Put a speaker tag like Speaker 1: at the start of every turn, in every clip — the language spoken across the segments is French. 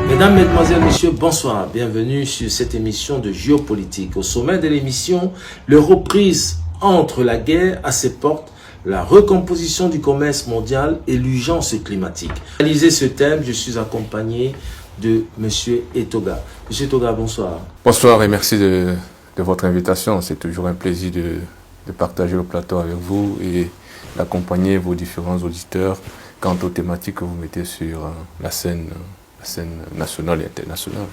Speaker 1: Mesdames, Mesdemoiselles, Messieurs, bonsoir. Bienvenue sur cette émission de géopolitique. Au sommet de l'émission, les reprises entre la guerre à ses portes, la recomposition du commerce mondial et l'urgence climatique. Pour réaliser ce thème, je suis accompagné de Monsieur Etoga. Monsieur Etoga, bonsoir.
Speaker 2: Bonsoir et merci de votre invitation. C'est toujours un plaisir de partager le plateau avec vous et d'accompagner vos différents auditeurs quant aux thématiques que vous mettez sur la scène nationale et internationale.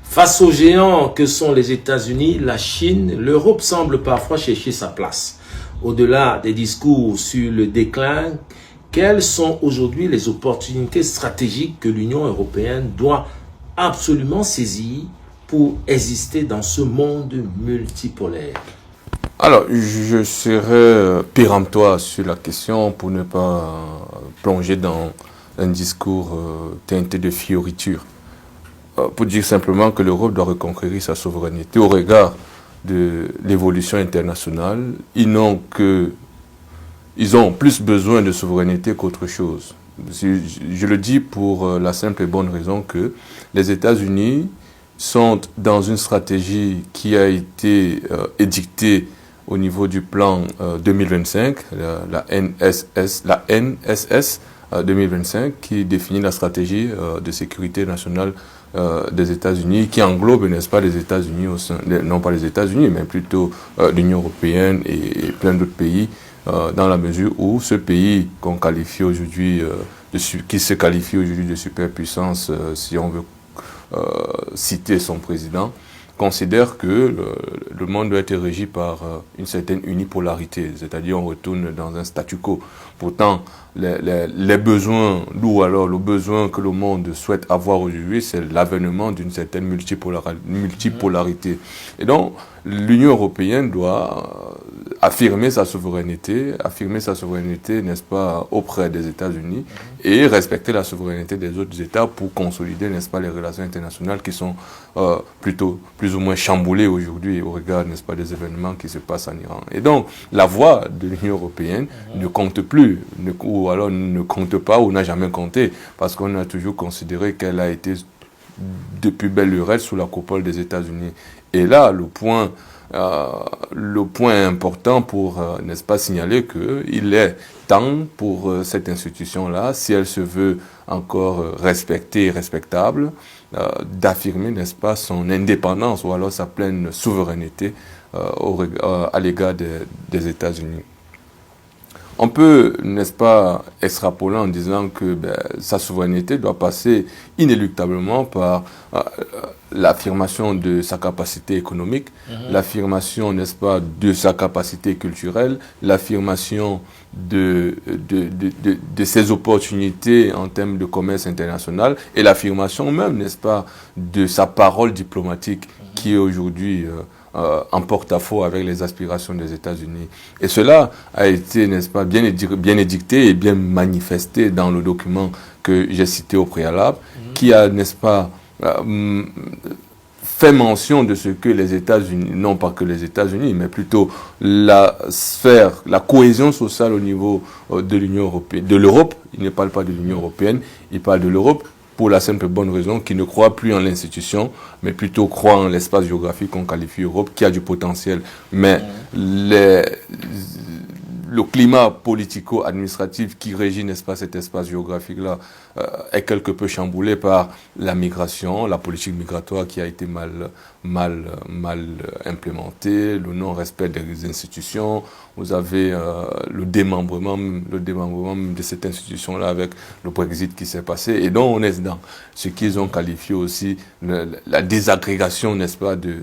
Speaker 1: Face aux géants que sont les États-Unis, la Chine, l'Europe semble parfois chercher sa place. Au-delà des discours sur le déclin, quelles sont aujourd'hui les opportunités stratégiques que l'Union européenne doit absolument saisir pour exister dans ce monde multipolaire?
Speaker 2: Alors, je serai péremptoire sur la question pour ne pas plonger dans un discours teinté de fioriture. Pour dire simplement que l'Europe doit reconquérir sa souveraineté au regard de l'évolution internationale. Ils ont plus besoin de souveraineté qu'autre chose. Je le dis pour la simple et bonne raison que les États-Unis sont dans une stratégie qui a été édictée au niveau du plan 2025, la NSS 2025, qui définit la stratégie de sécurité nationale des États-Unis, qui englobe, n'est-ce pas, les États-Unis, non pas les États-Unis, mais plutôt l'Union européenne et plein d'autres pays, dans la mesure où ce pays qu'on qualifie aujourd'hui, qui se qualifie aujourd'hui de superpuissance, si on veut citer son président, considère que le monde doit être régi par une certaine unipolarité, c'est-à-dire on retourne dans un statu quo. Pourtant, les besoins, ou alors le besoin que le monde souhaite avoir aujourd'hui, c'est l'avènement d'une certaine multipolarité. Et donc, l'Union européenne doit affirmer sa souveraineté, n'est-ce pas, auprès des États-Unis et respecter la souveraineté des autres États pour consolider, n'est-ce pas, les relations internationales qui sont plutôt plus ou moins chamboulées aujourd'hui au regard, n'est-ce pas, des événements qui se passent en Iran. Et donc, la voix de l'Union européenne ne compte plus, ou alors ne compte pas ou n'a jamais compté, parce qu'on a toujours considéré qu'elle a été depuis belle lurette sous la coupole des États-Unis. Et là, le point important pour, n'est-ce pas, signaler qu'il est temps pour cette institution-là, si elle se veut encore respectée et respectable, d'affirmer, n'est-ce pas, son indépendance ou alors sa pleine souveraineté à l'égard des États-Unis. On peut, n'est-ce pas, extrapoler en disant que sa souveraineté doit passer inéluctablement par l'affirmation de sa capacité économique, l'affirmation, n'est-ce pas, de sa capacité culturelle, l'affirmation de ses opportunités en termes de commerce international et l'affirmation même, n'est-ce pas, de sa parole diplomatique qui est aujourd'hui en porte-à-faux avec les aspirations des États-Unis. Et cela a été, n'est-ce pas, bien édicté et bien manifesté dans le document que j'ai cité au préalable, qui a, n'est-ce pas, fait mention de ce que les États-Unis, non pas que les États-Unis, mais plutôt la sphère, la cohésion sociale au niveau de l'Union européenne, de l'Europe. Il ne parle pas de l'Union européenne, il parle de l'Europe, pour la simple et bonne raison qu'il ne croit plus en l'institution, mais plutôt croit en l'espace géographique qu'on qualifie Europe, qui a du potentiel. Mais le climat politico-administratif qui régit, n'est-ce pas, cet espace géographique-là est quelque peu chamboulé par la migration, la politique migratoire qui a été mal implémentée, le non-respect des institutions. Vous avez le démembrement de cette institution-là avec le Brexit qui s'est passé. Et donc, on est dans ce qu'ils ont qualifié aussi la désagrégation, n'est-ce pas, de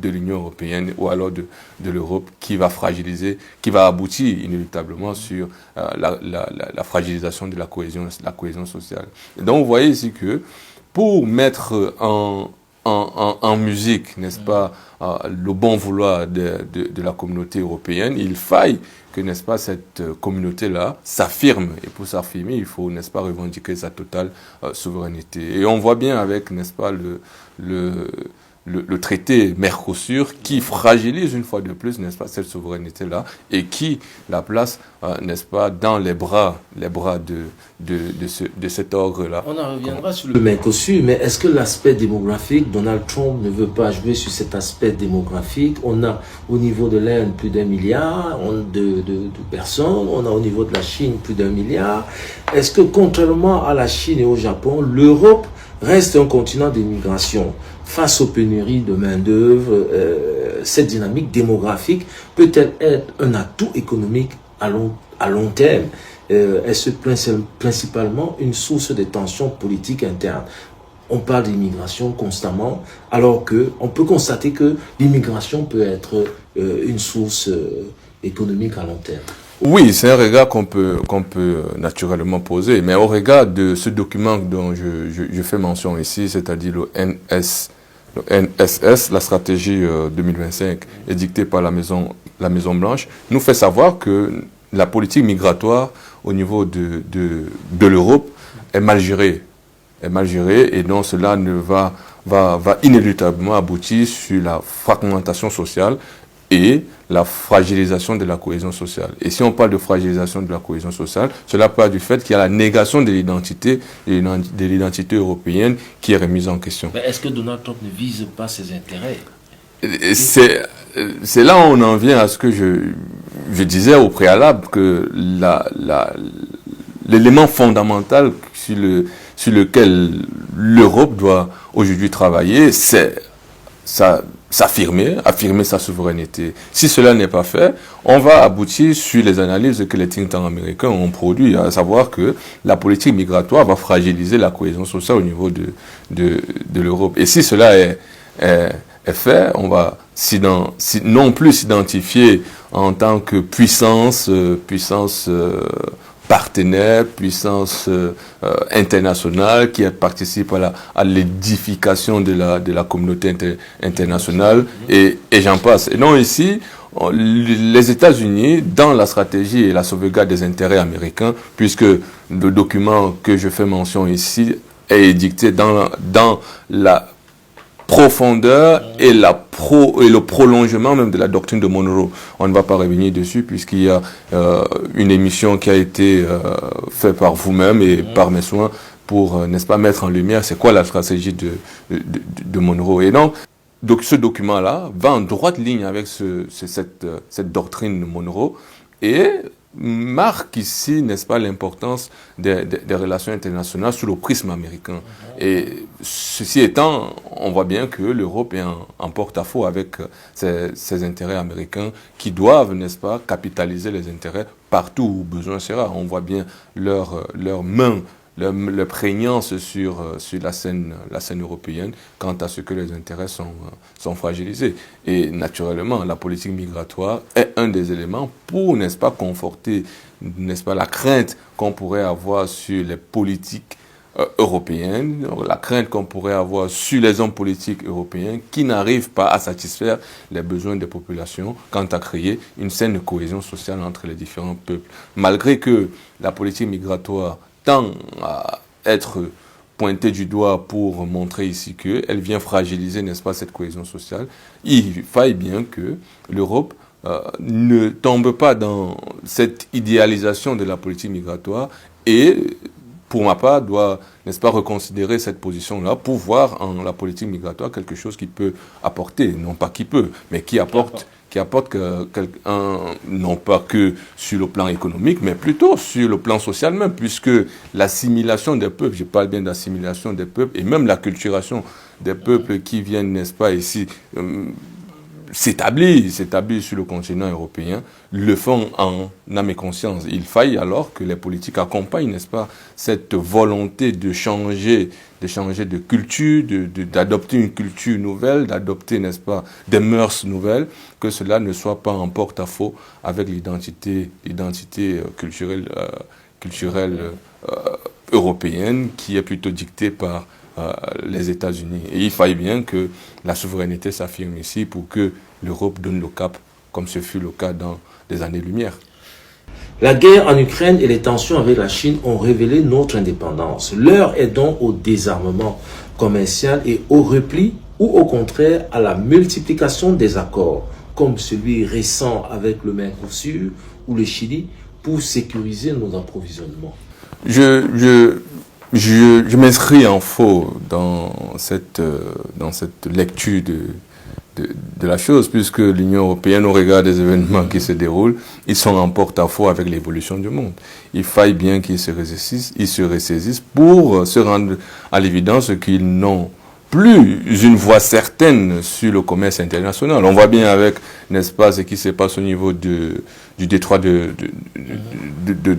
Speaker 2: l'Union européenne ou alors de l'Europe qui va fragiliser, qui va aboutir inéluctablement sur la fragilisation de la cohésion sociale. Et donc, vous voyez ici que pour mettre en en musique, n'est-ce pas, le bon vouloir de la communauté européenne, il faille que, n'est-ce pas, cette communauté-là s'affirme. Et pour s'affirmer, il faut, n'est-ce pas, revendiquer sa totale souveraineté. Et on voit bien avec, n'est-ce pas, le traité Mercosur qui fragilise une fois de plus, n'est-ce pas, cette souveraineté-là et qui la place, n'est-ce pas, dans les bras de cet ordre-là.
Speaker 1: On en reviendra sur le Mercosur, mais est-ce que l'aspect démographique, Donald Trump ne veut pas jouer sur cet aspect démographique? On a au niveau de l'Inde plus d'1 milliard de personnes, on a au niveau de la Chine plus d'1 milliard. Est-ce que contrairement à la Chine et au Japon, l'Europe reste un continent d'immigration? Face aux pénuries de main-d'œuvre, cette dynamique démographique peut-elle être un atout économique à long terme? Est-ce principalement une source de tensions politiques internes? On parle d'immigration constamment, alors qu'on peut constater que l'immigration peut être une source économique à long terme.
Speaker 2: Oui, c'est un regard qu'on peut naturellement poser, mais au regard de ce document dont je fais mention ici, c'est-à-dire le NSS, la stratégie 2025, édictée par la Maison Blanche, nous fait savoir que la politique migratoire au niveau de l'Europe est mal gérée. Et donc cela va inéluctablement aboutir sur la fragmentation sociale et la fragilisation de la cohésion sociale. Et si on parle de fragilisation de la cohésion sociale, cela part du fait qu'il y a la négation de l'identité européenne qui est remise en question.
Speaker 1: Mais est-ce que Donald Trump ne vise pas ses intérêts?
Speaker 2: C'est là où on en vient à ce que je disais au préalable, que l'élément fondamental sur lequel l'Europe doit aujourd'hui travailler, c'est affirmer sa souveraineté. Si cela n'est pas fait, on va aboutir sur les analyses que les think tanks américains ont produites, à savoir que la politique migratoire va fragiliser la cohésion sociale au niveau de l'Europe. Et si cela est fait, on va non plus s'identifier en tant que puissance partenaire, puissance internationale qui participe à l'édification de la communauté internationale et j'en passe. Et non, ici, les États-Unis, dans la stratégie et la sauvegarde des intérêts américains, puisque le document que je fais mention ici est édicté dans la profondeur et le prolongement même de la doctrine de Monroe. On ne va pas revenir dessus puisqu'il y a une émission qui a été faite par vous-même et par mes soins pour, n'est-ce pas, mettre en lumière c'est quoi la stratégie de Monroe. Et donc ce document-là va en droite ligne avec cette doctrine de Monroe et marque ici, n'est-ce pas, l'importance des relations internationales sous le prisme américain. Et ceci étant, on voit bien que l'Europe est en porte-à-faux avec ses intérêts américains qui doivent, n'est-ce pas, capitaliser les intérêts partout où besoin sera. On voit bien leur main, leur prégnance sur la scène européenne quant à ce que les intérêts sont fragilisés. Et naturellement, la politique migratoire est un des éléments pour, n'est-ce pas, conforter, n'est-ce pas, la crainte qu'on pourrait avoir sur les politiques européennes, la crainte qu'on pourrait avoir sur les hommes politiques européens qui n'arrivent pas à satisfaire les besoins des populations quant à créer une saine cohésion sociale entre les différents peuples. Malgré que la politique migratoire tend à être pointée du doigt pour montrer ici qu'elle vient fragiliser, n'est-ce pas, cette cohésion sociale, il faille bien que l'Europe ne tombe pas dans cette idéalisation de la politique migratoire et, pour ma part, doit, n'est-ce pas, reconsidérer cette position-là pour voir en la politique migratoire quelque chose qui peut apporter, non pas qui peut, mais qui apporte non pas que sur le plan économique, mais plutôt sur le plan social même, puisque l'assimilation des peuples, je parle bien d'assimilation des peuples, et même la culturation des peuples qui viennent, n'est-ce pas, ici, s'établir sur le continent européen, le font en âme et conscience. Il faille alors que les politiques accompagnent, n'est-ce pas, cette volonté de changer de culture, d'adopter une culture nouvelle, d'adopter, n'est-ce pas, des mœurs nouvelles, que cela ne soit pas en porte-à-faux avec l'identité culturelle européenne qui est plutôt dictée par les États-Unis. Et il faille bien que la souveraineté s'affirme ici pour que l'Europe donne le cap, comme ce fut le cas dans les années-lumière.
Speaker 1: La guerre en Ukraine et les tensions avec la Chine ont révélé notre indépendance. L'heure est donc au désarmement commercial et au repli, ou au contraire à la multiplication des accords, comme celui récent avec le Mercosur ou le Chili, pour sécuriser nos approvisionnements.
Speaker 2: Je m'inscris en faux dans cette lecture de la chose, puisque l'Union européenne, au regard des événements qui se déroulent, ils sont en porte-à-faux avec l'évolution du monde. Il faille bien qu'ils se ressaisissent pour se rendre à l'évidence qu'ils n'ont plus une voie certaine sur le commerce international. On voit bien avec, n'est-ce pas, ce qui se passe au niveau du détroit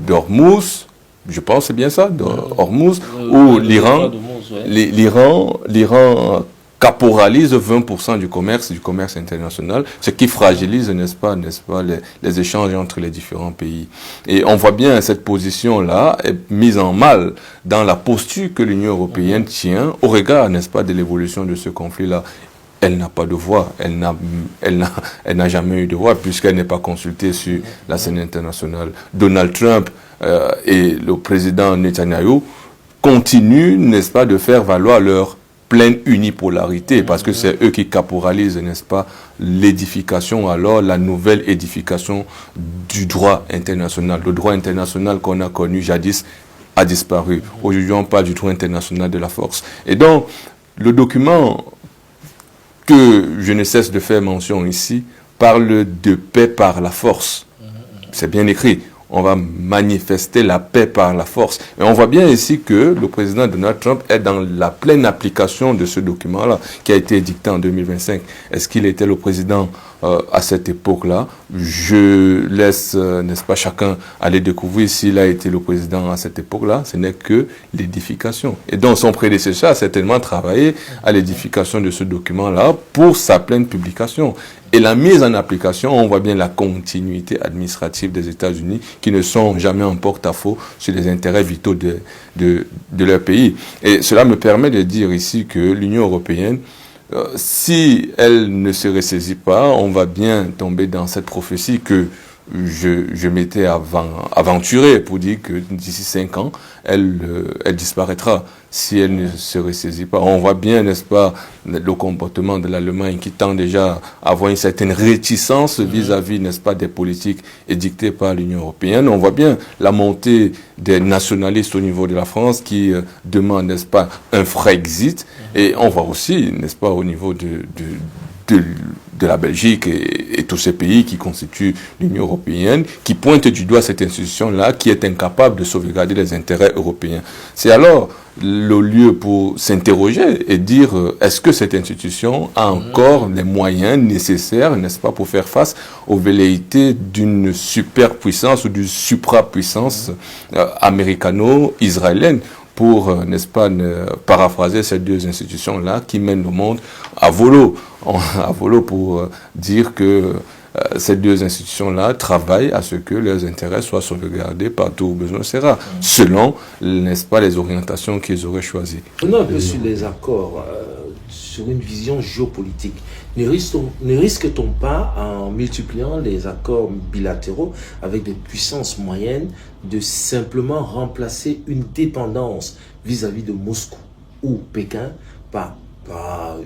Speaker 2: d'Ormuz, je pense c'est bien ça, d'Ormuz, où l'Iran caporalise 20% du commerce international, ce qui fragilise, n'est-ce pas, les échanges entre les différents pays. Et on voit bien cette position-là est mise en mal dans la posture que l'Union européenne tient au regard, n'est-ce pas, de l'évolution de ce conflit-là. Elle n'a pas de voix, elle n'a jamais eu de voix puisqu'elle n'est pas consultée sur la scène internationale. Donald Trump et le président Netanyahu continuent, n'est-ce pas, de faire valoir leur pleine unipolarité, parce que c'est eux qui caporalisent, n'est-ce pas, l'édification, alors la nouvelle édification du droit international. Le droit international qu'on a connu jadis a disparu. Aujourd'hui, on parle du droit international de la force. Et donc, le document que je ne cesse de faire mention ici parle de paix par la force. C'est bien écrit. On va manifester la paix par la force. Et on voit bien ici que le président Donald Trump est dans la pleine application de ce document-là, qui a été édicté en 2025. Est-ce qu'il était le président à cette époque-là? Je laisse, n'est-ce pas, chacun aller découvrir s'il a été le président à cette époque-là. Ce n'est que l'édification. Et donc, son prédécesseur a certainement travaillé à l'édification de ce document-là pour sa pleine publication. Et la mise en application, on voit bien la continuité administrative des États-Unis qui ne sont jamais en porte-à-faux sur les intérêts vitaux de leur pays. Et cela me permet de dire ici que l'Union européenne, si elle ne se ressaisit pas, on va bien tomber dans cette prophétie que je m'étais aventuré pour dire que d'ici 5 ans, elle disparaîtra si elle ne se ressaisit pas. On voit bien, n'est-ce pas, le comportement de l'Allemagne qui tend déjà à avoir une certaine réticence vis-à-vis, n'est-ce pas, des politiques édictées par l'Union européenne. On voit bien la montée des nationalistes au niveau de la France qui demandent, n'est-ce pas, un Frexit. Et on voit aussi, n'est-ce pas, au niveau de la Belgique et tous ces pays qui constituent l'Union européenne, qui pointent du doigt cette institution-là, qui est incapable de sauvegarder les intérêts européens. C'est alors le lieu pour s'interroger et dire, est-ce que cette institution a encore les moyens nécessaires, n'est-ce pas, pour faire face aux velléités d'une superpuissance ou d'une suprapuissance américano-israélienne, pour, n'est-ce pas, paraphraser ces deux institutions-là qui mènent le monde à volo pour dire que ces deux institutions-là travaillent à ce que leurs intérêts soient sauvegardés partout où besoin sera, selon, n'est-ce pas, les orientations qu'ils auraient choisies.
Speaker 1: Revenons un peu sur les accords, sur une vision géopolitique. Ne risque-t-on pas, en multipliant les accords bilatéraux avec des puissances moyennes, de simplement remplacer une dépendance vis-à-vis de Moscou ou Pékin par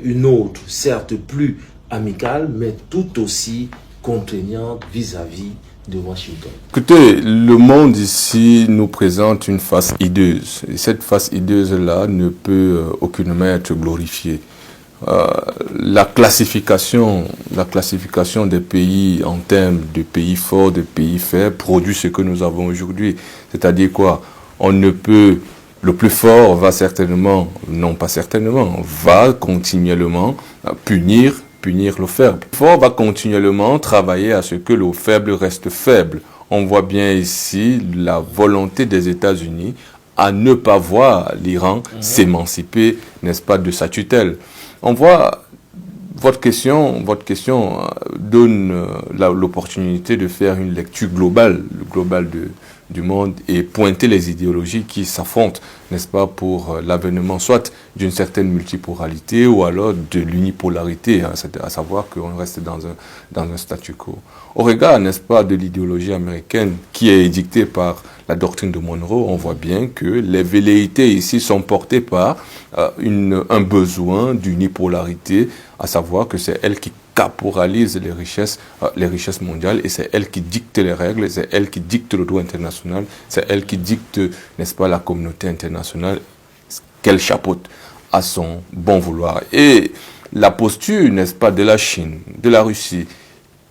Speaker 1: une autre, certes plus amicale, mais tout aussi contraignante vis-à-vis de Washington?
Speaker 2: Écoutez, le monde ici nous présente une face hideuse. Et cette face hideuse-là ne peut aucunement être glorifiée. La classification des pays en termes de pays forts, de pays faibles, produit ce que nous avons aujourd'hui. C'est-à-dire quoi? On ne peut... Le plus fort va certainement, non pas certainement, va continuellement punir le faible. Le fort va continuellement travailler à ce que le faible reste faible. On voit bien ici la volonté des États-Unis à ne pas voir l'Iran s'émanciper, n'est-ce pas, de sa tutelle. On voit, votre question donne l'opportunité de faire une lecture globale du monde et pointer les idéologies qui s'affrontent, n'est-ce pas, pour l'avènement soit d'une certaine multipolarité ou alors de l'unipolarité, hein, à savoir qu'on reste dans un statu quo. Au regard, n'est-ce pas, de l'idéologie américaine qui est édictée par la doctrine de Monroe, on voit bien que les velléités ici sont portées par un besoin d'unipolarité, à savoir que c'est elle qui caporalise les richesses mondiales et c'est elle qui dicte les règles, c'est elle qui dicte le droit international, c'est elle qui dicte, n'est-ce pas, la communauté internationale qu'elle chapeaute à son bon vouloir. Et la posture, n'est-ce pas, de la Chine, de la Russie,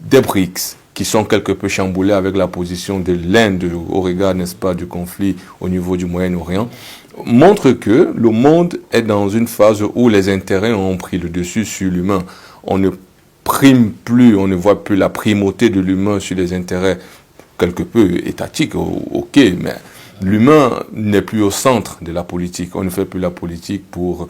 Speaker 2: des BRICS, qui sont quelque peu chamboulés avec la position de l'Inde au regard, n'est-ce pas, du conflit au niveau du Moyen-Orient, montre que le monde est dans une phase où les intérêts ont pris le dessus sur l'humain. On ne prime plus, on ne voit plus la primauté de l'humain sur les intérêts quelque peu étatiques, ok, mais l'humain n'est plus au centre de la politique. On ne fait plus la politique pour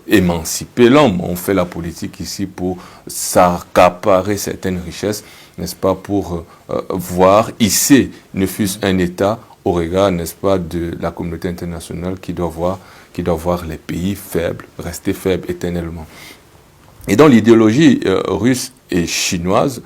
Speaker 2: émanciper l'homme. On fait la politique ici pour s'accaparer certaines richesses, n'est-ce pas, pour voir ici, ne fût-ce un État au regard, n'est-ce pas, de la communauté internationale qui doit voir les pays faibles rester faibles éternellement. Et donc l'idéologie russe et chinoise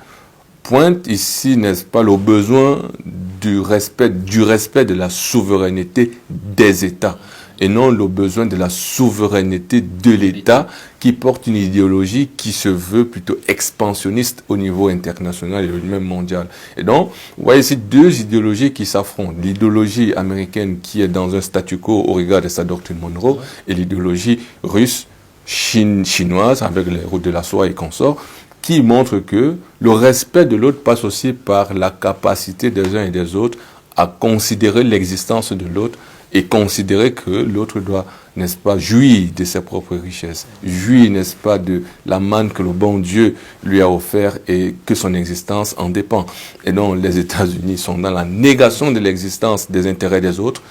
Speaker 2: pointe ici, n'est-ce pas, le besoin du respect de la souveraineté des États et non le besoin de la souveraineté de l'État qui porte une idéologie qui se veut plutôt expansionniste au niveau international et même mondial. Et donc, vous voyez ici deux idéologies qui s'affrontent. L'idéologie américaine qui est dans un statu quo au regard de sa doctrine Monroe et l'idéologie russe, chinoise avec les routes de la soie et consorts, qui montre que le respect de l'autre passe aussi par la capacité des uns et des autres à considérer l'existence de l'autre et considérer que l'autre doit, n'est-ce pas, jouir de ses propres richesses, jouir, n'est-ce pas, de la manne que le bon Dieu lui a offert et que son existence en dépend. Et donc les États-Unis sont dans la négation de l'existence des intérêts des autres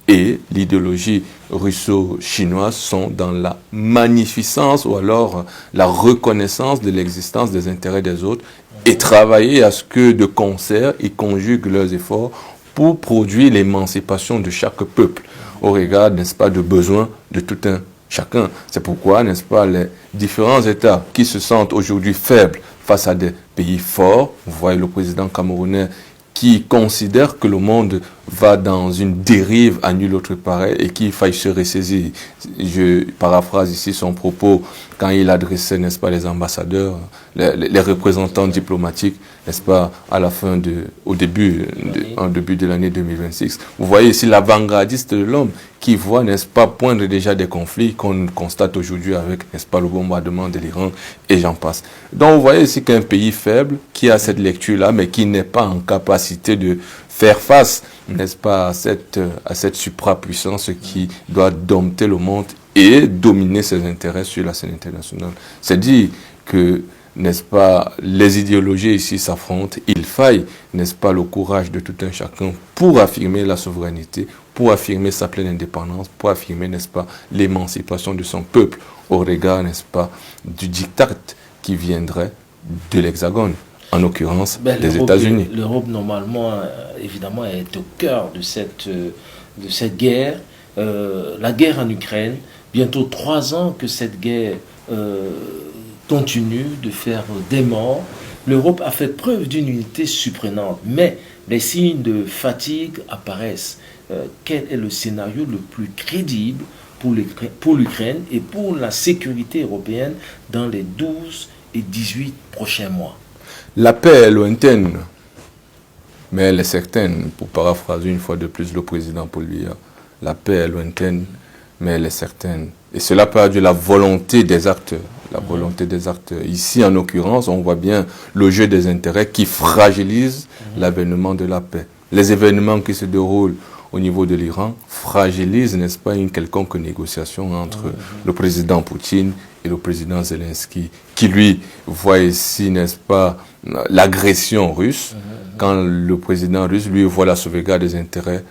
Speaker 2: et l'idéologie russo-chinoise sont dans la magnificence ou alors la reconnaissance de l'existence des intérêts des autres et travailler à ce que de concert ils conjuguent leurs efforts pour produire l'émancipation de chaque peuple au regard, n'est-ce pas, de besoins de tout un chacun. C'est pourquoi, n'est-ce pas, les différents États qui se sentent aujourd'hui faibles face à des pays forts, vous voyez le président camerounais qui considère que le monde va dans une dérive à nul autre pareil et qu'il faille se ressaisir. Je paraphrase ici son propos quand il adressait, n'est-ce pas, les ambassadeurs, les représentants diplomatiques, n'est-ce pas, à la fin au début de l'année 2026. Vous voyez ici l'avant-gardiste de l'homme qui voit, n'est-ce pas, poindre déjà des conflits qu'on constate aujourd'hui avec, n'est-ce pas, le bombardement de l'Iran et j'en passe. Donc vous voyez ici qu'un pays faible qui a cette lecture-là, mais qui n'est pas en capacité de faire face, n'est-ce pas, à cette suprapuissance qui doit dompter le monde et dominer ses intérêts sur la scène internationale. C'est dire que, n'est-ce pas, les idéologies ici s'affrontent, il faille, n'est-ce pas, le courage de tout un chacun pour affirmer la souveraineté, pour affirmer sa pleine indépendance, pour affirmer, n'est-ce pas, l'émancipation de son peuple au regard, n'est-ce pas, du diktat qui viendrait de l'Hexagone. En l'occurrence, des États-Unis.
Speaker 1: L'Europe, normalement, évidemment, est au cœur de cette guerre. La guerre en Ukraine, bientôt 3 ans que cette guerre continue de faire des morts. L'Europe a fait preuve d'une unité surprenante, mais les signes de fatigue apparaissent. Quel est le scénario le plus crédible pour l'Ukraine et pour la sécurité européenne dans les 12 et 18 prochains mois?
Speaker 2: La paix est lointaine, mais elle est certaine, pour paraphraser une fois de plus le président Paul Biya. La paix est lointaine, mais elle est certaine. Et cela part de la volonté des acteurs. La volonté des acteurs. Ici, en l'occurrence, on voit bien le jeu des intérêts qui fragilise l'avènement de la paix. Les événements qui se déroulent au niveau de l'Iran fragilisent, n'est-ce pas, une quelconque négociation entre le président Poutine et le président Zelensky, qui lui voit ici, n'est-ce pas, l'agression russe, quand le président russe lui voit la sauvegarde des intérêts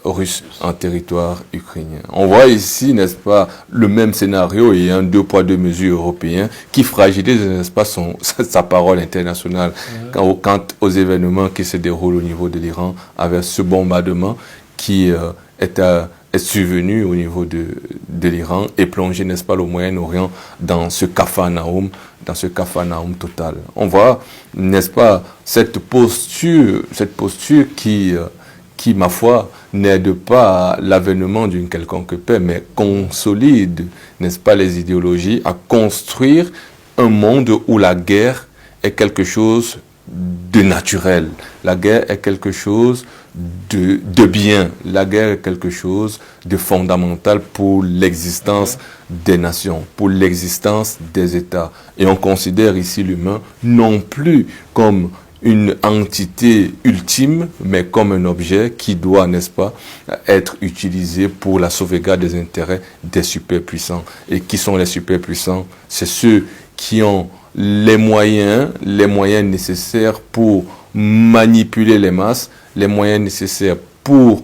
Speaker 2: russes en territoire ukrainien. On voit ici, n'est-ce pas, le même scénario et un deux poids deux mesures européen qui fragilise, n'est-ce pas, sa parole internationale quant aux événements qui se déroulent au niveau de l'Iran avec ce bombardement qui est survenu au niveau de l'Iran et plongé, n'est-ce pas, le Moyen-Orient dans ce capharnaüm total. On voit, n'est-ce pas, cette posture qui, ma foi, n'aide pas à l'avènement d'une quelconque paix, mais consolide, n'est-ce pas, les idéologies à construire un monde où la guerre est quelque chose de naturel. La guerre est quelque chose de bien. La guerre est quelque chose de fondamental pour l'existence des nations, pour l'existence des États. Et on considère ici l'humain non plus comme une entité ultime, mais comme un objet qui doit, n'est-ce pas, être utilisé pour la sauvegarde des intérêts des superpuissants. Et qui sont les superpuissants? C'est ceux qui ont les moyens nécessaires pour manipuler les masses, les moyens nécessaires pour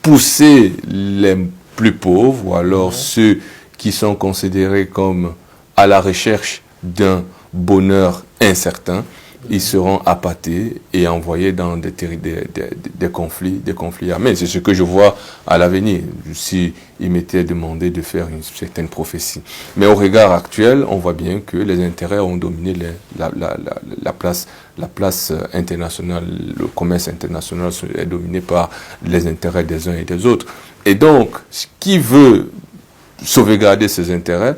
Speaker 2: pousser les plus pauvres, ou alors ceux qui sont considérés comme à la recherche d'un bonheur incertain. Ils seront appâtés et envoyés dans des conflits armés. C'est ce que je vois à l'avenir, si il m'était demandé de faire une certaine prophétie. Mais au regard actuel, on voit bien que les intérêts ont dominé la place internationale. Le commerce international est dominé par les intérêts des uns et des autres. Et donc, qui veut sauvegarder ses intérêts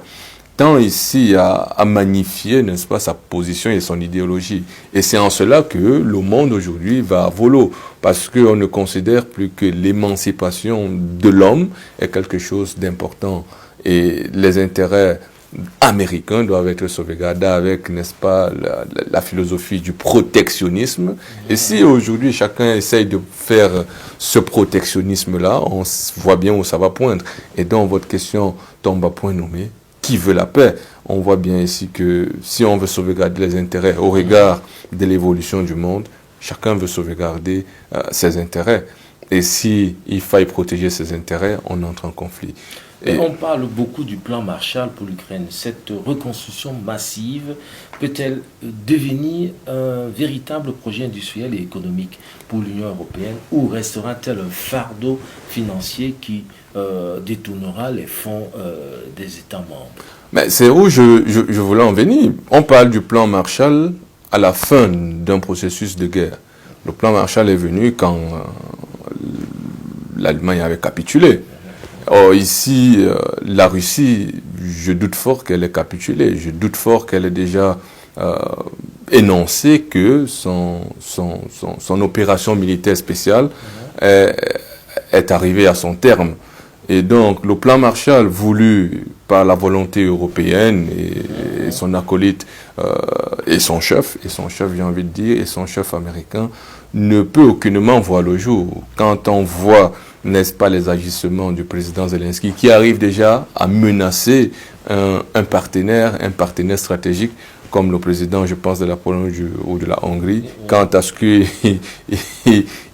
Speaker 2: tend ici à magnifier, n'est-ce pas, sa position et son idéologie. Et c'est en cela que le monde aujourd'hui va à volo, parce qu'on ne considère plus que l'émancipation de l'homme est quelque chose d'important. Et les intérêts américains doivent être sauvegardés avec, n'est-ce pas, la philosophie du protectionnisme. Et si aujourd'hui chacun essaye de faire ce protectionnisme-là, on voit bien où ça va poindre. Et donc votre question tombe à point nommé. Qui veut la paix? On voit bien ici que si on veut sauvegarder les intérêts au regard de l'évolution du monde, chacun veut sauvegarder ses intérêts. Et s'il faille protéger ses intérêts, on entre en conflit.
Speaker 1: Et on parle beaucoup du plan Marshall pour l'Ukraine. Cette reconstruction massive peut-elle devenir un véritable projet industriel et économique pour l'Union européenne, ou restera-t-elle un fardeau financier qui détournera les fonds des États membres?
Speaker 2: Mais c'est où je voulais en venir. On parle du plan Marshall à la fin d'un processus de guerre. Le plan Marshall est venu quand l'Allemagne avait capitulé. Or, ici, la Russie, je doute fort qu'elle ait capitulé. Je doute fort qu'elle ait déjà énoncé que son opération militaire spéciale est arrivée à son terme. Et donc, le plan Marshall voulu par la volonté européenne et son acolyte et son chef, j'ai envie de dire, et son chef américain, ne peut aucunement voir le jour. Quand on voit, n'est-ce pas, les agissements du président Zelensky qui arrive déjà à menacer un partenaire stratégique comme le président, je pense, de la Pologne ou de la Hongrie, quant à ce qu'il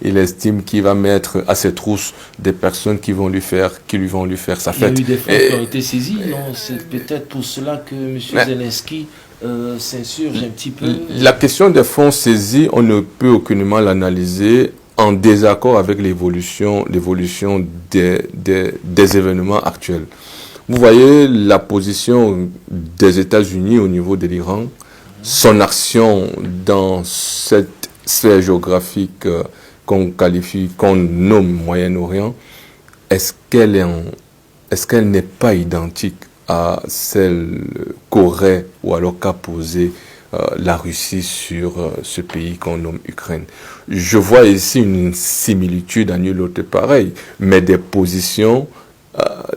Speaker 2: estime qu'il va mettre à ses trousses des personnes qui vont lui faire sa fête.
Speaker 1: Il y a eu des fonds qui ont été saisis, non? C'est peut-être pour cela que M. Zelensky s'insurge un petit peu.
Speaker 2: La question des fonds saisis, on ne peut aucunement l'analyser en désaccord avec l'évolution des événements actuels. Vous voyez la position des États-Unis au niveau de l'Iran, son action dans cette sphère géographique qu'on nomme Moyen-Orient, est-ce qu'elle n'est pas identique à celle qu'aurait ou alors qu'a posée la Russie sur ce pays qu'on nomme Ukraine? Je vois ici une similitude à nul autre pareil, mais des positions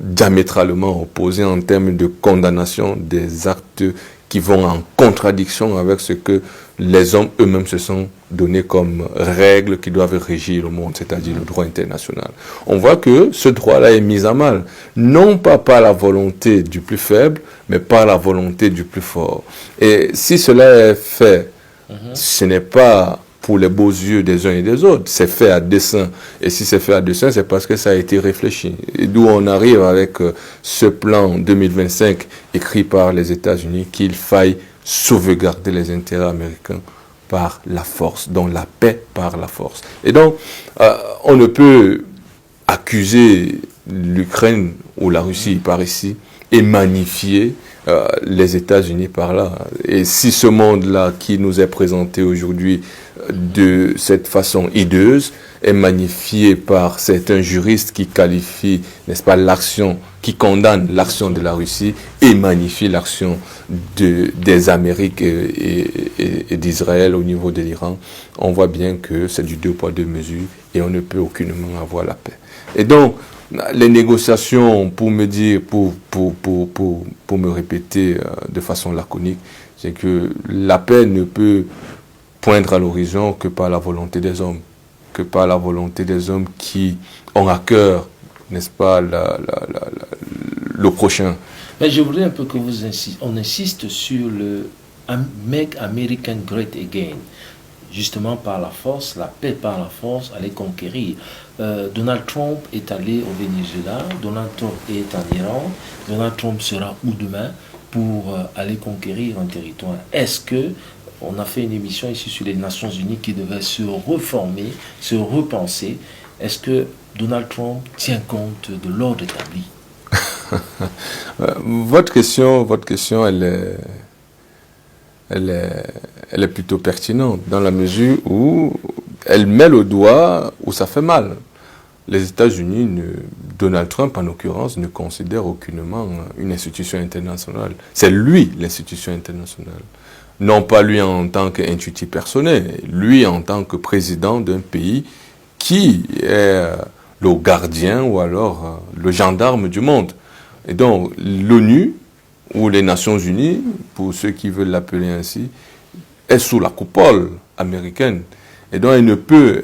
Speaker 2: diamétralement opposés en termes de condamnation des actes qui vont en contradiction avec ce que les hommes eux-mêmes se sont donnés comme règles qui doivent régir le monde, c'est-à-dire le droit international. On voit que ce droit-là est mis à mal, non pas par la volonté du plus faible, mais par la volonté du plus fort. Et si cela est fait, ce n'est pas pour les beaux yeux des uns et des autres. C'est fait à dessein. Et si c'est fait à dessein, c'est parce que ça a été réfléchi. Et d'où on arrive avec ce plan 2025 écrit par les États-Unis qu'il faille sauvegarder les intérêts américains par la force, donc la paix par la force. Et donc, on ne peut accuser l'Ukraine ou la Russie par ici et magnifier les États-Unis par là. Et si ce monde-là qui nous est présenté aujourd'hui de cette façon hideuse est magnifié par certains juristes qui qualifient, n'est-ce pas, l'action, qui condamnent l'action de la Russie et magnifient l'action des Amériques et d'Israël au niveau de l'Iran, on voit bien que c'est du deux poids deux mesures et on ne peut aucunement avoir la paix. Et donc, les négociations, pour me dire, pour me répéter de façon laconique, c'est que la paix ne peut poindre à l'horizon que par la volonté des hommes, qui ont à cœur, n'est-ce pas, le prochain.
Speaker 1: Mais je voudrais un peu que on insiste sur le Make America Great Again. Justement par la force, la paix par la force, aller conquérir. Donald Trump est allé au Venezuela, Donald Trump est en Iran, Donald Trump sera où demain pour aller conquérir un territoire. Est-ce que on a fait une émission ici sur les Nations Unies qui devait se reformer, se repenser. Est-ce que Donald Trump tient compte de l'ordre établi?
Speaker 2: Votre question, elle est plutôt pertinente dans la mesure où elle met le doigt où ça fait mal. Les États-Unis, Donald Trump en l'occurrence, ne considère aucunement une institution internationale. C'est lui l'institution internationale. Non pas lui en tant qu'intuitif personnel, lui en tant que président d'un pays qui est le gardien ou alors le gendarme du monde. Et donc l'ONU, ou les Nations Unies, pour ceux qui veulent l'appeler ainsi, est sous la coupole américaine. Et donc elle ne peut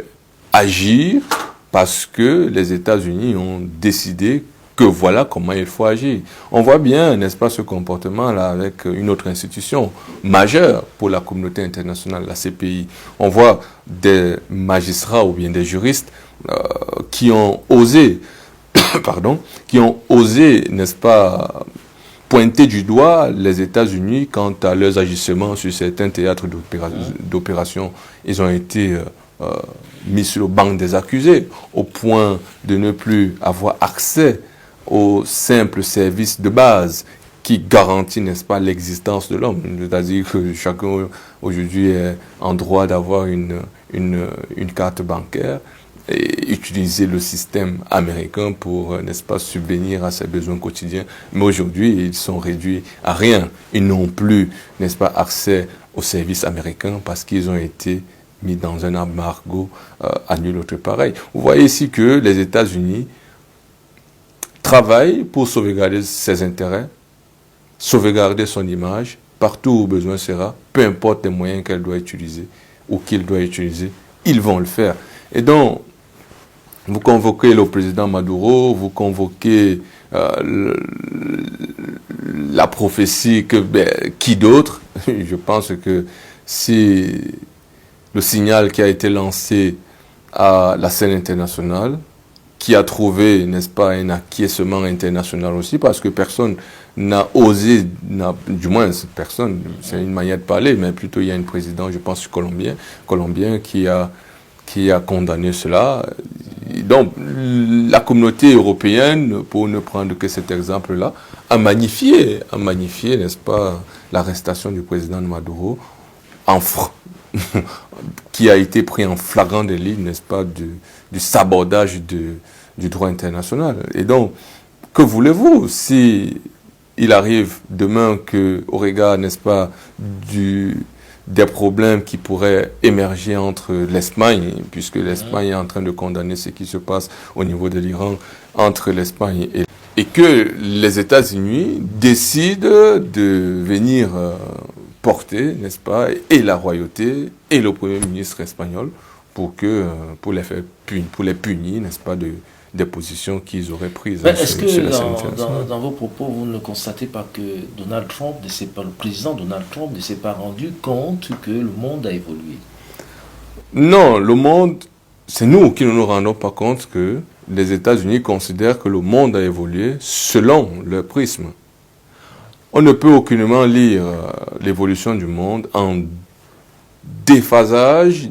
Speaker 2: agir parce que les États-Unis ont décidé que voilà comment il faut agir. On voit bien, n'est-ce pas, ce comportement-là avec une autre institution majeure pour la communauté internationale, la CPI. On voit des magistrats ou bien des juristes qui ont osé, n'est-ce pas, pointer du doigt les États-Unis quant à leurs agissements sur certains théâtres d'opération. Ils ont été mis sur le banc des accusés au point de ne plus avoir accès aux simples services de base qui garantit, n'est-ce pas, l'existence de l'homme. C'est-à-dire que chacun aujourd'hui est en droit d'avoir une carte bancaire et utiliser le système américain pour, n'est-ce pas, subvenir à ses besoins quotidiens. Mais aujourd'hui, ils sont réduits à rien. Ils n'ont plus, n'est-ce pas, accès aux services américains parce qu'ils ont été mis dans un embargo à nul autre pareil. Vous voyez ici que les États-Unis travaillent pour sauvegarder ses intérêts, sauvegarder son image, partout où besoin sera, peu importe les moyens qu'elle doit utiliser ou qu'il doit utiliser, ils vont le faire. Et donc, vous convoquez le président Maduro, vous convoquez la prophétie que qui d'autre. Je pense que si le signal qui a été lancé à la scène internationale, qui a trouvé, n'est-ce pas, un acquiescement international aussi, parce que personne n'a osé, du moins personne, c'est une manière de parler, mais plutôt il y a un président, je pense, colombien qui a condamné cela. Donc, la communauté européenne, pour ne prendre que cet exemple-là, a magnifié, n'est-ce pas, l'arrestation du président Maduro, qui a été pris en flagrant délit, n'est-ce pas, du sabordage du droit international. Et donc, que voulez-vous si il arrive demain qu'au regard, n'est-ce pas, des problèmes qui pourraient émerger entre l'Espagne, puisque l'Espagne est en train de condamner ce qui se passe au niveau de l'Iran, entre l'Espagne et que les États-Unis décident de venir porter, n'est-ce pas, et la royauté et le Premier ministre espagnol pour les punir, n'est-ce pas, des positions qu'ils auraient prises.
Speaker 1: Est-ce que dans vos propos, vous ne constatez pas que le président Donald Trump ne s'est pas rendu compte que le monde a évolué?
Speaker 2: Non, le monde, c'est nous qui ne nous rendons pas compte que les États-Unis considèrent que le monde a évolué selon leur prisme. On ne peut aucunement lire l'évolution du monde en déphasage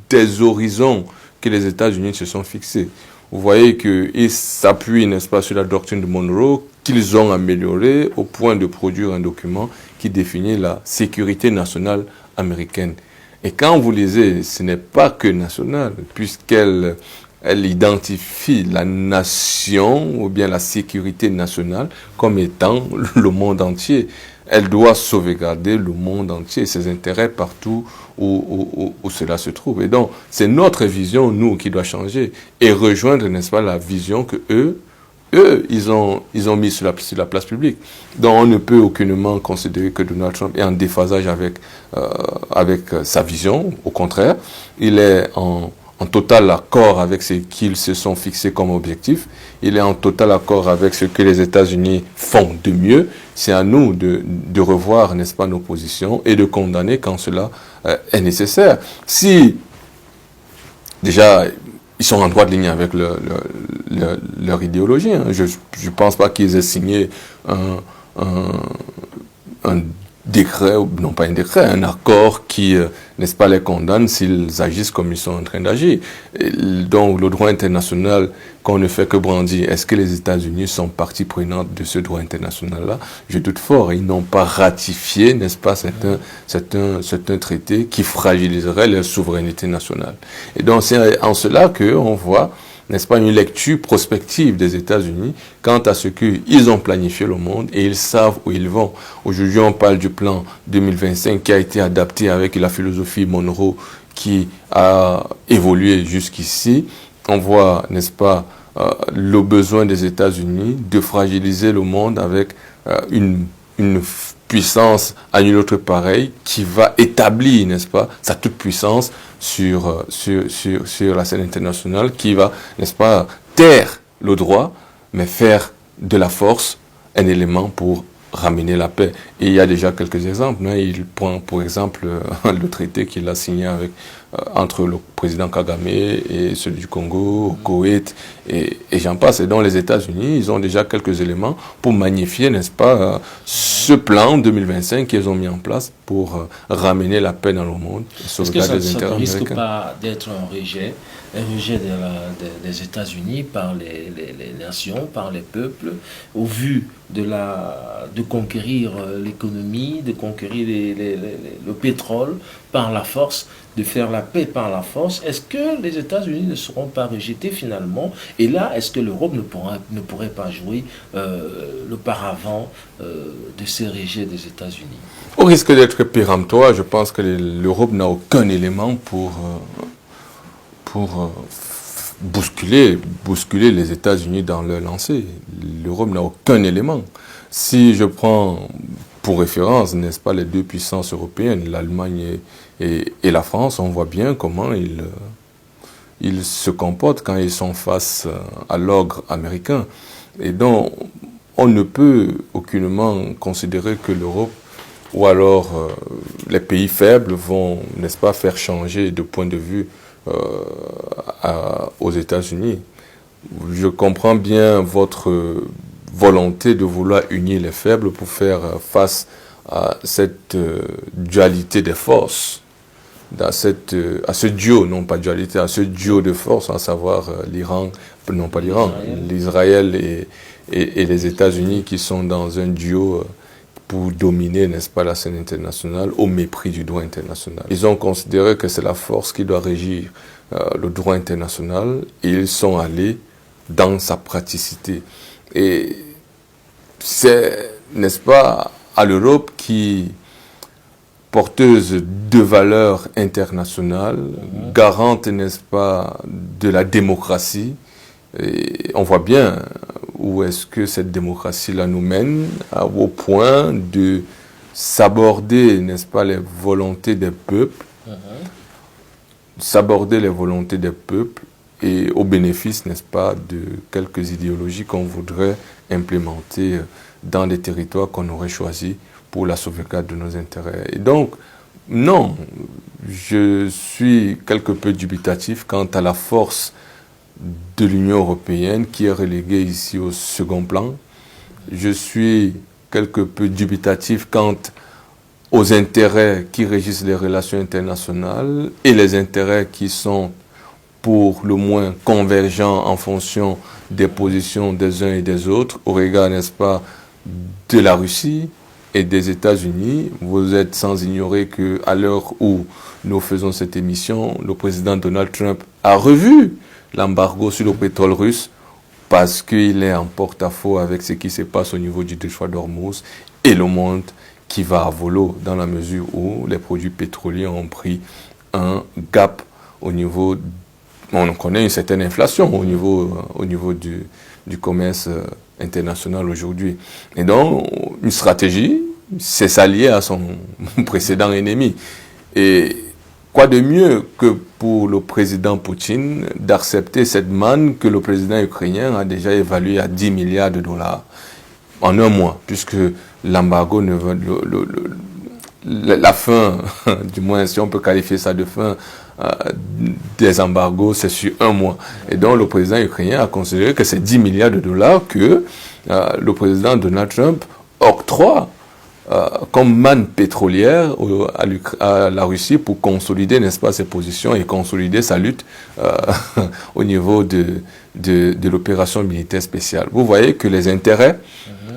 Speaker 2: des horizons que les États-Unis se sont fixés. Vous voyez qu'ils s'appuient, n'est-ce pas, sur la doctrine de Monroe, qu'ils ont améliorée au point de produire un document qui définit la sécurité nationale américaine. Et quand vous lisez, ce n'est pas que national, puisqu'elle identifie la nation ou bien la sécurité nationale comme étant le monde entier. Elle doit sauvegarder le monde entier, ses intérêts partout où cela se trouve. Et donc, c'est notre vision, nous, qui doit changer et rejoindre, n'est-ce pas, la vision que eux, ils ont mis sur la place publique. Donc, on ne peut aucunement considérer que Donald Trump est en déphasage avec sa vision. Au contraire, il est en total accord avec ce qu'ils se sont fixés comme objectif. Il est en total accord avec ce que les États-Unis font de mieux. C'est à nous de revoir, n'est-ce pas, nos positions et de condamner quand cela est nécessaire. Si, déjà, ils sont en droite ligne avec leur idéologie. Hein. Je ne pense pas qu'ils aient signé un décret, non pas un décret, un accord qui, n'est-ce pas, les condamne s'ils agissent comme ils sont en train d'agir. Donc, le droit international, qu'on ne fait que brandir, est-ce que les États-Unis sont partie prenante de ce droit international-là? Je doute fort. Ils n'ont pas ratifié, n'est-ce pas, c'est un traité qui fragiliserait leur souveraineté nationale. Et donc, c'est en cela qu'on voit, n'est-ce pas, une lecture prospective des États-Unis quant à ce qu'ils ont planifié le monde et ils savent où ils vont. Aujourd'hui, on parle du plan 2025 qui a été adapté avec la philosophie Monroe qui a évolué jusqu'ici. On voit, n'est-ce pas, le besoin des États-Unis de fragiliser le monde avec une puissance à une autre pareille qui va établir, n'est-ce pas, sa toute puissance sur la scène internationale, qui va, n'est-ce pas, taire le droit, mais faire de la force un élément pour ramener la paix. Et il y a déjà quelques exemples. Hein. Il prend, pour exemple, le traité qu'il a signé entre le président Kagame et celui du Congo, Koweït, et j'en passe. Et donc les États-Unis, ils ont déjà quelques éléments pour magnifier, n'est-ce pas, ce plan 2025 qu'ils ont mis en place pour ramener la paix dans le monde.
Speaker 1: Est-ce que ça ne risque pas d'être un rejet des États-Unis par les nations, par les peuples, au vu de conquérir l'économie, de conquérir le pétrole par la force, de faire la paix par la force? Est-ce que les États-Unis ne seront pas rejetés finalement? Et là, est-ce que l'Europe ne pourrait pas jouer le paravent de ces rejets des États-Unis?
Speaker 2: Au risque d'être péremptoire, je pense que l'Europe n'a aucun élément pour bousculer les États-Unis dans leur lancée. L'Europe n'a aucun élément. Si je prends pour référence, n'est-ce pas, les deux puissances européennes, l'Allemagne et la France, on voit bien comment ils se comportent quand ils sont face à l'ogre américain. Et donc, on ne peut aucunement considérer que l'Europe ou alors les pays faibles vont, n'est-ce pas, faire changer de point de vue aux États-Unis. Je comprends bien votre volonté de vouloir unir les faibles pour faire face à cette dualité des forces, à ce duo, non pas dualité, à ce duo de forces, à savoir l'Israël et les États-Unis qui sont dans un duo pour dominer, n'est-ce pas, la scène internationale au mépris du droit international. Ils ont considéré que c'est la force qui doit régir le droit international et ils sont allés dans sa praticité. Et c'est, n'est-ce pas, à l'Europe qui, porteuse de valeurs internationales, garante, n'est-ce pas, de la démocratie. Et on voit bien où est-ce que cette démocratie-là nous mène, au point de s'aborder, n'est-ce pas, les volontés des peuples, s'aborder les volontés des peuples et au bénéfice, n'est-ce pas, de quelques idéologies qu'on voudrait implémenter dans des territoires qu'on aurait choisis pour la sauvegarde de nos intérêts. Et donc, non, je suis quelque peu dubitatif quant à la force de l'Union européenne qui est reléguée ici au second plan. Je suis quelque peu dubitatif quant aux intérêts qui régissent les relations internationales et les intérêts qui sont pour le moins convergents en fonction des positions des uns et des autres, au regard, n'est-ce pas, de la Russie et des États-Unis. Vous êtes sans ignorer qu'à l'heure où nous faisons cette émission, le président Donald Trump a revu l'embargo sur le pétrole russe parce qu'il est en porte-à-faux avec ce qui se passe au niveau du détroit d'Ormuz et le monde qui va à volo dans la mesure où les produits pétroliers ont pris un gap au niveau, on connaît une certaine inflation au niveau du commerce international aujourd'hui. Et donc, une stratégie, c'est s'allier à son précédent ennemi. Et quoi de mieux que pour le président Poutine d'accepter cette manne que le président ukrainien a déjà évaluée à 10 milliards de dollars en un mois, puisque l'embargo ne veut, la fin, du moins si on peut qualifier ça de fin, des embargos, c'est sur un mois. Et donc le président ukrainien a considéré que c'est 10 milliards de dollars que le président Donald Trump octroie comme manne pétrolière à la Russie pour consolider, n'est-ce pas, ses positions et consolider sa lutte au niveau de l'opération militaire spéciale. Vous voyez que les intérêts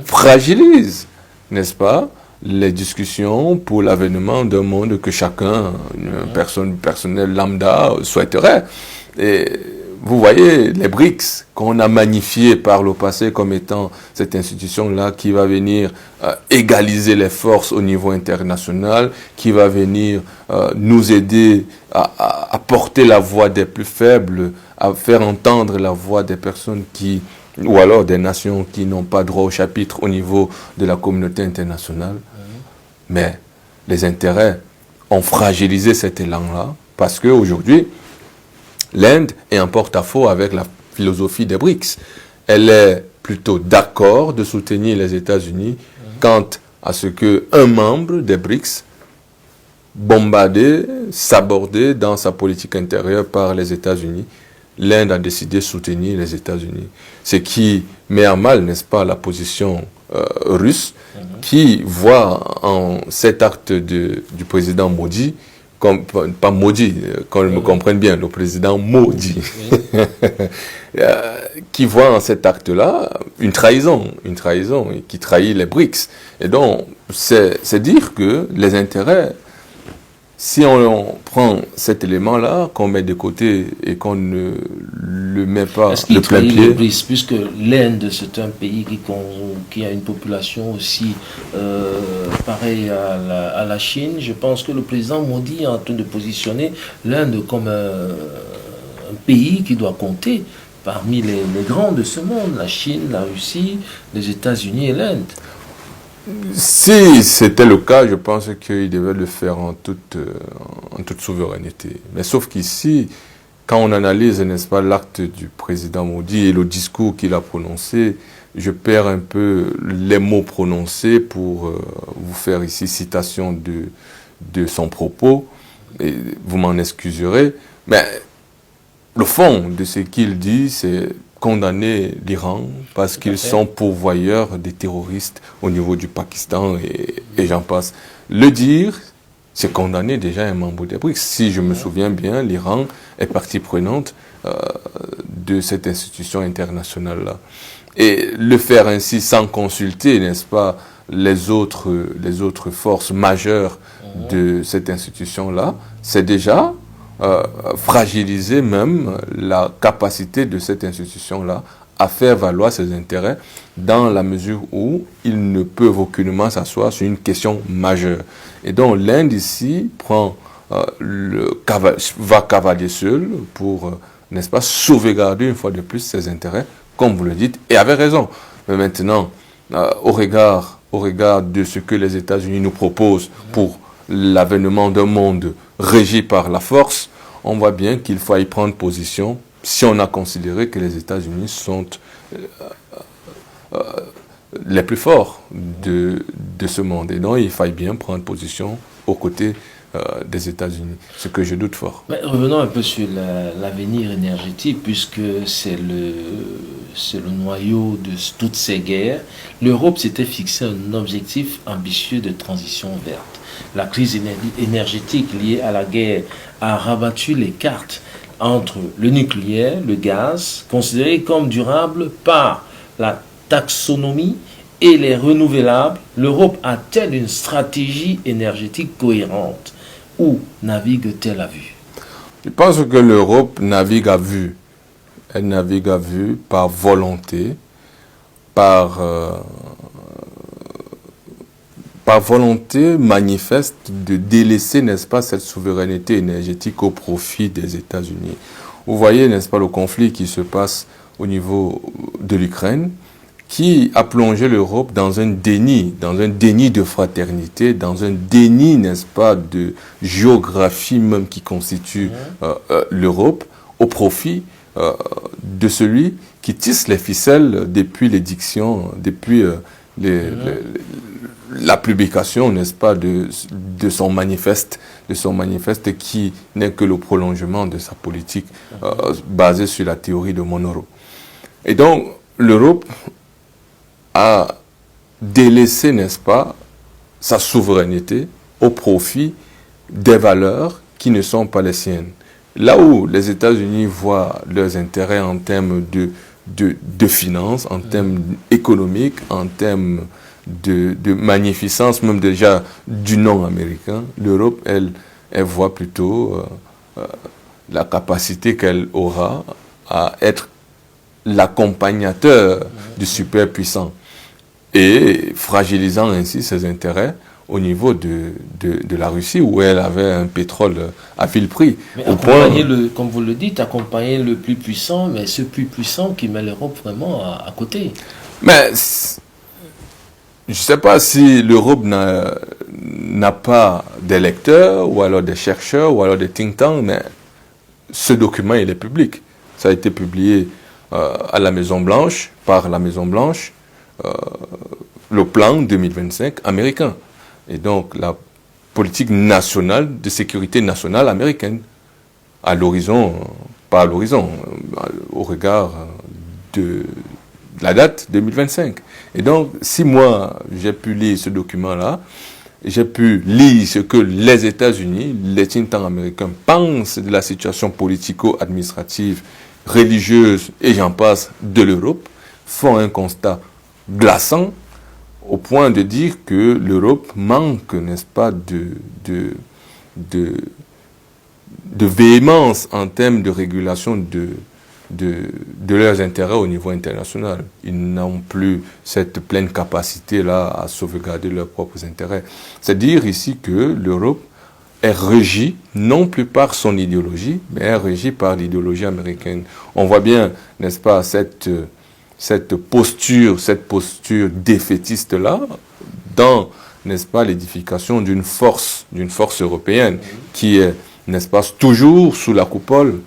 Speaker 2: fragilisent, n'est-ce pas, les discussions pour l'avènement d'un monde que chacun, une personne personnelle lambda, souhaiterait. Et vous voyez les BRICS qu'on a magnifiés par le passé comme étant cette institution-là qui va venir égaliser les forces au niveau international, qui va venir nous aider à porter la voix des plus faibles, à faire entendre la voix des personnes qui, ou alors des nations qui n'ont pas droit au chapitre au niveau de la communauté internationale. Mais les intérêts ont fragilisé cet élan-là parce qu'aujourd'hui, l'Inde est en porte-à-faux avec la philosophie des BRICS. Elle est plutôt d'accord de soutenir les États-Unis quant à ce qu'un membre des BRICS, bombardé, sabordé dans sa politique intérieure par les États-Unis, l'Inde a décidé de soutenir les États-Unis. Ce qui met à mal, n'est-ce pas, la position russe, qui voit en cet acte du président Modi, comme, pas Modi, qu'on me comprenne bien, le président Modi, qui voit en cet acte-là une trahison, qui trahit les BRICS. Et donc, c'est dire que les intérêts, si on prend cet élément-là, qu'on met de côté et qu'on ne le met pas de plein pied...
Speaker 1: Puisque l'Inde, c'est un pays qui a une population aussi pareille à la Chine, je pense que le président Modi est en train de positionner l'Inde comme un pays qui doit compter parmi les grands de ce monde, la Chine, la Russie, les États-Unis et l'Inde.
Speaker 2: Si c'était le cas, je pense qu'il devait le faire en toute souveraineté. Mais sauf qu'ici, quand on analyse, n'est-ce pas, l'acte du président Modi et le discours qu'il a prononcé, je perds un peu les mots prononcés pour vous faire ici citation de son propos. Et vous m'en excuserez. Mais le fond de ce qu'il dit, c'est condamner l'Iran parce qu'ils sont pourvoyeurs des terroristes au niveau du Pakistan et j'en passe. Le dire, c'est condamner déjà un membre des BRICS. Si je me souviens bien, l'Iran est partie prenante de cette institution internationale-là. Et le faire ainsi sans consulter, n'est-ce pas, les autres forces majeures de cette institution-là, c'est déjà fragiliser même la capacité de cette institution-là à faire valoir ses intérêts dans la mesure où ils ne peuvent aucunement s'asseoir sur une question majeure. Et donc l'Inde ici va cavaler seul pour, n'est-ce pas, sauvegarder une fois de plus ses intérêts, comme vous le dites, et avec raison. Mais maintenant, au regard de ce que les États-Unis nous proposent pour l'avènement d'un monde régi par la force, on voit bien qu'il faut y prendre position si on a considéré que les États-Unis sont les plus forts de ce monde. Et donc, il faut bien prendre position aux côtés des États-Unis, ce que je doute fort.
Speaker 1: Mais revenons un peu sur l'avenir énergétique, puisque c'est le noyau de toutes ces guerres. L'Europe s'était fixé un objectif ambitieux de transition verte. La crise énergétique liée à la guerre a rabattu les cartes entre le nucléaire, le gaz, considéré comme durable par la taxonomie, et les renouvelables. L'Europe a-t-elle une stratégie énergétique cohérente? Où navigue-t-elle à vue?
Speaker 2: Je pense que l'Europe navigue à vue. Elle navigue à vue par volonté, par volonté manifeste de délaisser, n'est-ce pas, cette souveraineté énergétique au profit des États-Unis. Vous voyez, n'est-ce pas, le conflit qui se passe au niveau de l'Ukraine, qui a plongé l'Europe dans un déni de fraternité, dans un déni, n'est-ce pas, de géographie même qui constitue l'Europe, au profit de celui qui tisse les ficelles depuis l'édiction, depuis la publication, n'est-ce pas, de son manifeste qui n'est que le prolongement de sa politique basée sur la théorie de Monroe. Et donc, l'Europe a délaissé, n'est-ce pas, sa souveraineté au profit des valeurs qui ne sont pas les siennes. Là où les États-Unis voient leurs intérêts en termes de finances, en termes économiques, en termes de magnificence, même déjà du nom américain, l'Europe, elle voit plutôt la capacité qu'elle aura à être l'accompagnateur du superpuissant, et fragilisant ainsi ses intérêts au niveau de la Russie, où elle avait un pétrole à vil prix.
Speaker 1: Mais accompagner comme vous le dites, accompagner le plus puissant, mais ce plus puissant qui met l'Europe vraiment à côté.
Speaker 2: Mais je ne sais pas si l'Europe n'a pas des lecteurs, ou alors des chercheurs, ou alors des think tanks, mais ce document, il est public. Ça a été publié à la Maison-Blanche, par la Maison-Blanche, le plan 2025 américain. Et donc, la politique nationale de sécurité nationale américaine, à l'horizon, pas à l'horizon, au regard de la date 2025. Et donc, si moi, j'ai pu lire ce document-là, j'ai pu lire ce que les États-Unis, les think tanks américains pensent de la situation politico-administrative, religieuse et j'en passe de l'Europe, font un constat glaçant au point de dire que l'Europe manque, n'est-ce pas, de véhémence en termes de régulation de leurs intérêts au niveau international. Ils n'ont plus cette pleine capacité-là à sauvegarder leurs propres intérêts. C'est dire ici que l'Europe est régie non plus par son idéologie, mais est régie par l'idéologie américaine. On voit bien, n'est-ce pas, cette posture défaitiste-là dans, n'est-ce pas, l'édification d'une force européenne qui est, n'est-ce pas, toujours sous la coupole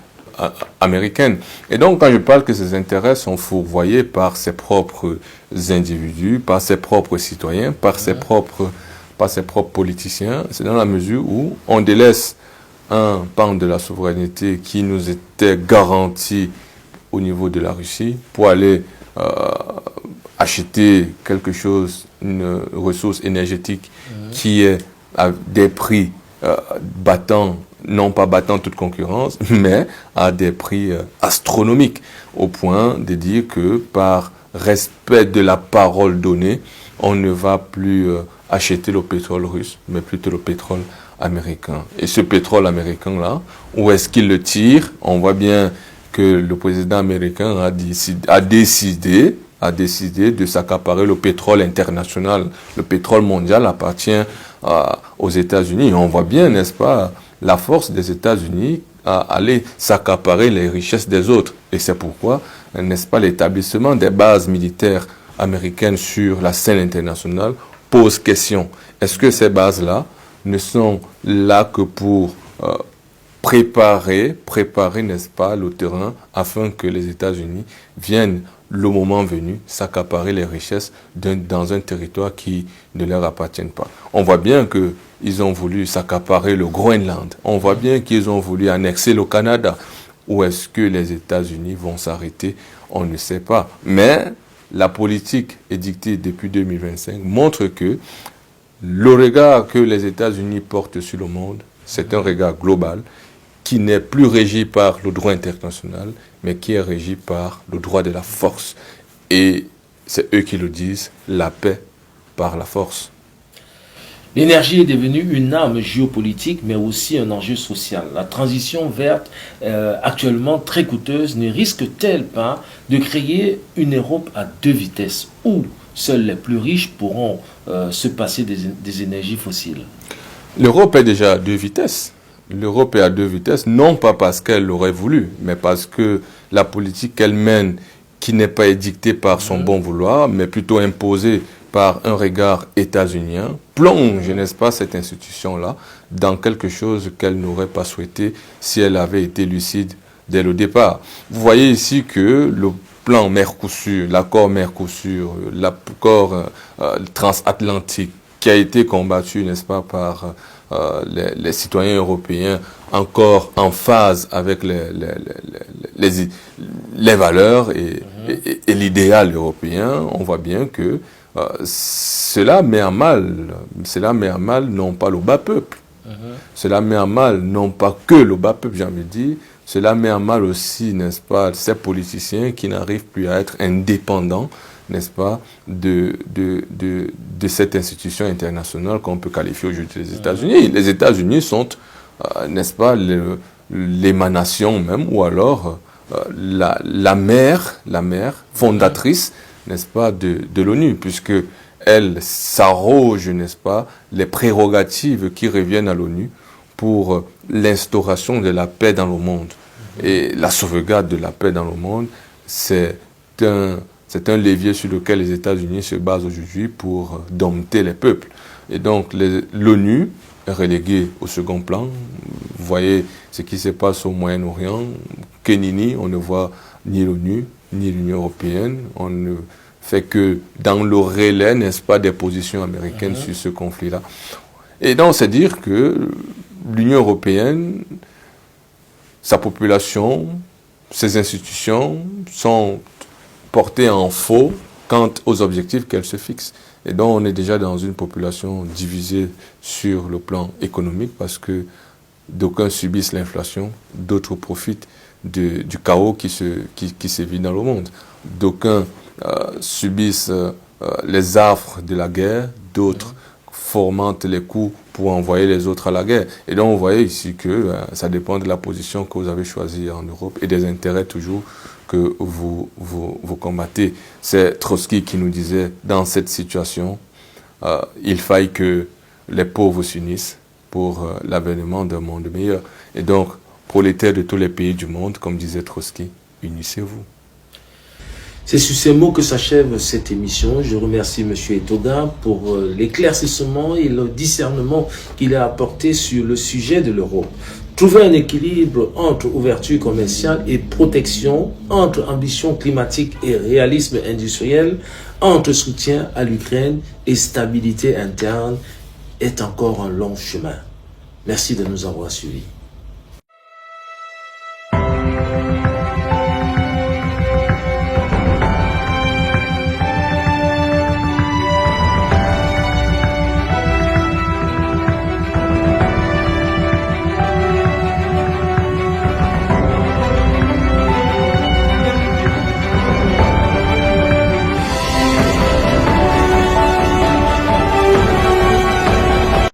Speaker 2: américaine. Et donc, quand je parle que ses intérêts sont fourvoyés par ses propres individus, par ses propres citoyens, par ses propres politiciens, c'est dans la mesure où on délaisse un pan de la souveraineté qui nous était garanti au niveau de la Russie pour aller acheter quelque chose, une ressource énergétique qui est à des prix non pas battant toute concurrence, mais à des prix astronomiques, au point de dire que par respect de la parole donnée, on ne va plus acheter le pétrole russe, mais plutôt le pétrole américain. Et ce pétrole américain-là, où est-ce qu'il le tire? On voit bien que le président américain a décidé de s'accaparer le pétrole international. Le pétrole mondial appartient aux États-Unis. On voit bien, n'est-ce pas, la force des États-Unis à aller s'accaparer les richesses des autres. Et c'est pourquoi, n'est-ce pas, l'établissement des bases militaires américaines sur la scène internationale pose question. Est-ce que ces bases-là ne sont là que pour préparer, n'est-ce pas, le terrain afin que les États-Unis viennent le moment venu, s'accaparer les richesses dans un territoire qui ne leur appartient pas. On voit bien qu'ils ont voulu s'accaparer le Groenland. On voit bien qu'ils ont voulu annexer le Canada. Où est-ce que les États-Unis vont s'arrêter? On ne sait pas. Mais la politique édictée depuis 2025 montre que le regard que les États-Unis portent sur le monde, c'est un regard global qui n'est plus régi par le droit international, mais qui est régi par le droit de la force. Et c'est eux qui le disent, la paix par la force.
Speaker 1: L'énergie est devenue une arme géopolitique, mais aussi un enjeu social. La transition verte, actuellement très coûteuse, ne risque-t-elle pas de créer une Europe à deux vitesses, où seuls les plus riches pourront se passer des énergies fossiles?
Speaker 2: L'Europe est déjà à deux vitesses. L'Europe est à deux vitesses, non pas parce qu'elle l'aurait voulu, mais parce que la politique qu'elle mène, qui n'est pas édictée par son bon vouloir, mais plutôt imposée par un regard états-unien, plonge, n'est-ce pas, cette institution-là dans quelque chose qu'elle n'aurait pas souhaité si elle avait été lucide dès le départ. Vous voyez ici que le plan Mercosur, l'accord Mercosur, l'accord transatlantique qui a été combattu, n'est-ce pas, par les citoyens européens encore en phase avec les valeurs et l'idéal européen, on voit bien que cela met à mal non pas le bas peuple, cela met à mal non pas que le bas peuple, j'ai envie de dire, cela met à mal aussi, n'est-ce pas, ces politiciens qui n'arrivent plus à être indépendants, n'est-ce pas, de cette institution internationale qu'on peut qualifier aujourd'hui les États-Unis. Les États-Unis sont, n'est-ce pas, l'émanation même, ou alors la mère fondatrice, n'est-ce pas, de l'ONU, puisque elle s'arroge, n'est-ce pas, les prérogatives qui reviennent à l'ONU pour l'instauration de la paix dans le monde. Et la sauvegarde de la paix dans le monde, c'est un levier sur lequel les États-Unis se basent aujourd'hui pour dompter les peuples. Et donc, l'ONU est reléguée au second plan. Vous voyez ce qui se passe au Moyen-Orient. Kenini, on ne voit ni l'ONU, ni l'Union européenne. On ne fait que dans le relais, n'est-ce pas, des positions américaines sur ce conflit-là. Et donc, c'est dire que l'Union européenne, sa population, ses institutions sont portées en faux quant aux objectifs qu'elle se fixe. Et donc, on est déjà dans une population divisée sur le plan économique parce que d'aucuns subissent l'inflation, d'autres profitent du chaos qui sévit dans le monde. D'aucuns subissent les affres de la guerre, d'autres fomentent les coups pour envoyer les autres à la guerre. Et donc, vous voyez ici que ça dépend de la position que vous avez choisie en Europe et des intérêts toujours que vous combattez. C'est Trotsky qui nous disait, dans cette situation, il faille que les pauvres s'unissent pour l'avènement d'un monde meilleur. Et donc, prolétaires de tous les pays du monde, comme disait Trotsky, unissez-vous.
Speaker 1: C'est sur ces mots que s'achève cette émission. Je remercie M. Etoga pour l'éclaircissement et le discernement qu'il a apporté sur le sujet de l'Europe. Trouver un équilibre entre ouverture commerciale et protection, entre ambition climatique et réalisme industriel, entre soutien à l'Ukraine et stabilité interne est encore un long chemin. Merci de nous avoir suivis.